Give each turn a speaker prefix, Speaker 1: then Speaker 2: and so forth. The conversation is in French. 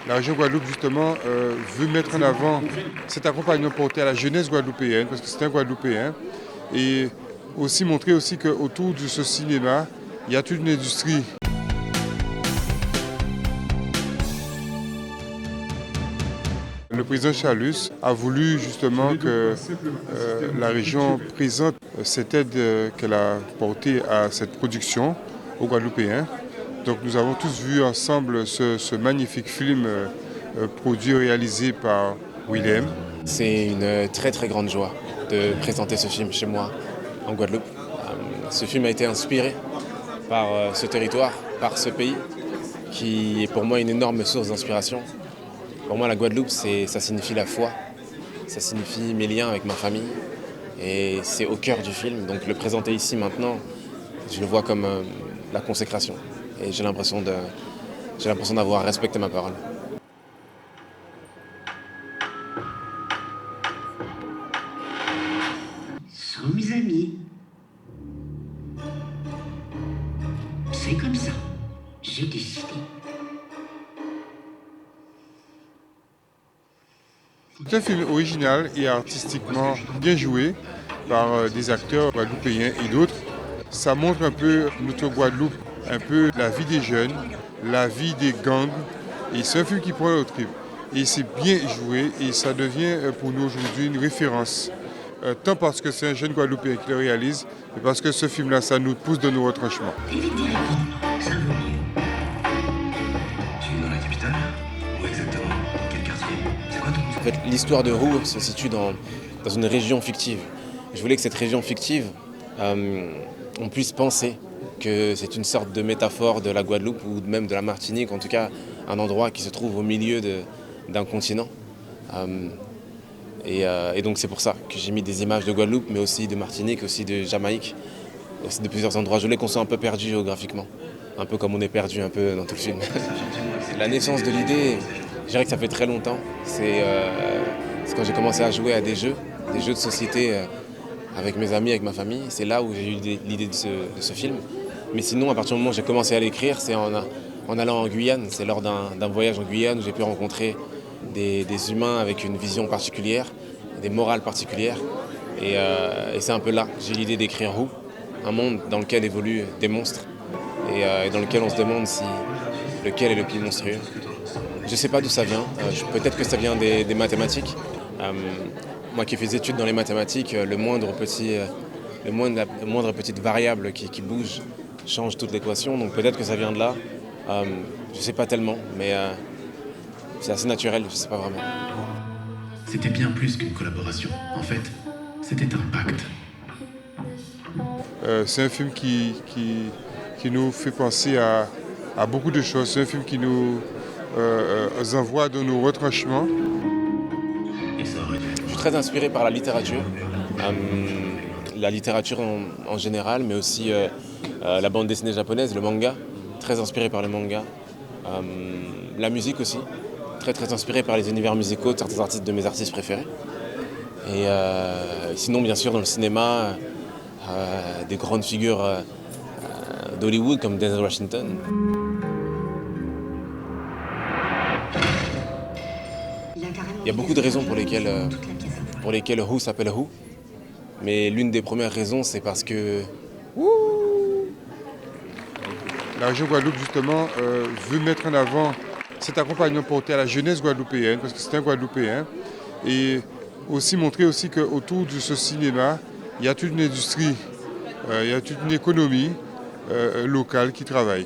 Speaker 1: La région Guadeloupe, justement, veut mettre en avant cet accompagnement porté à la jeunesse guadeloupéenne, parce que c'est un Guadeloupéen, et aussi montrer aussi qu'autour de ce cinéma, il y a toute une industrie. Le président Chalus a voulu justement que la région présente cette aide qu'elle a portée à cette production aux Guadeloupéens. Donc nous avons tous vu ensemble ce magnifique film produit et réalisé par Willem.
Speaker 2: C'est une très très grande joie de présenter ce film chez moi en Guadeloupe. Ce film a été inspiré par ce territoire, par ce pays, qui est pour moi une énorme source d'inspiration. Pour moi, la Guadeloupe, ça signifie la foi, ça signifie mes liens avec ma famille, et c'est au cœur du film. Donc le présenter ici maintenant, je le vois comme la consécration, et j'ai l'impression d'avoir respecté ma parole.
Speaker 3: Sont mes amis. C'est comme ça. J'ai décidé.
Speaker 1: C'est un film original et artistiquement bien joué par des acteurs guadeloupéens et d'autres. Ça montre un peu notre Guadeloupe, un peu la vie des jeunes, la vie des gangs. Et c'est un film qui prend le trip. Et c'est bien joué et ça devient pour nous aujourd'hui une référence. Tant parce que c'est un jeune Guadeloupéen qui le réalise, mais parce que ce film-là, ça nous pousse dans nos retranchements.
Speaker 3: Évite d'y répondre, ça vaut mieux.
Speaker 4: Tu es dans la capitale? Où exactement? Quel quartier? C'est quoi ton...
Speaker 2: En fait, l'histoire de Roux se situe dans une région fictive. Je voulais que cette région fictive, on puisse penser que c'est une sorte de métaphore de la Guadeloupe ou même de la Martinique, en tout cas un endroit qui se trouve au milieu d'un continent. Et donc c'est pour ça que j'ai mis des images de Guadeloupe, mais aussi de Martinique, aussi de Jamaïque, aussi de plusieurs endroits. Je voulais qu'on soit un peu perdu géographiquement, un peu comme on est perdu un peu dans tout le film. La naissance de l'idée, je dirais que ça fait très longtemps. C'est quand j'ai commencé à jouer à des jeux de société avec mes amis, avec ma famille. C'est là où j'ai eu l'idée de ce film. Mais sinon, à partir du moment où j'ai commencé à l'écrire, c'est en allant en Guyane. C'est lors d'un voyage en Guyane où j'ai pu rencontrer des humains avec une vision particulière, des morales particulières. Et c'est un peu là que j'ai l'idée d'écrire Roux, un monde dans lequel évoluent des monstres et dans lequel on se demande si lequel est le plus monstrueux. Je ne sais pas d'où ça vient. Peut-être que ça vient des mathématiques. Moi qui fais des études dans les mathématiques, la moindre petite variable qui bouge change toute l'équation. Donc peut-être que ça vient de là. Je ne sais pas tellement, mais c'est assez naturel, je ne sais pas vraiment.
Speaker 4: C'était bien plus qu'une collaboration. En fait, c'était un pacte.
Speaker 1: C'est un film qui nous fait penser à beaucoup de choses. C'est un film qui nous envoie dans nos retranchements.
Speaker 4: Et ça aurait dû...
Speaker 2: Je suis très inspiré par la littérature en général, mais aussi la bande dessinée japonaise, le manga. Très inspiré par le manga. La musique aussi. Très inspiré par les univers musicaux de certains artistes, de mes artistes préférés. Et sinon, bien sûr, dans le cinéma, des grandes figures d'Hollywood comme Denzel Washington. Il y a beaucoup de raisons pour lesquelles Who s'appelle Who. Mais l'une des premières raisons, c'est parce que...
Speaker 1: La région Guadeloupe, justement, veut mettre en avant cet accompagnement porté à la jeunesse guadeloupéenne, parce que c'est un Guadeloupéen, et aussi montrer aussi qu'autour de ce cinéma, il y a toute une industrie, il y a toute une économie locale qui travaille.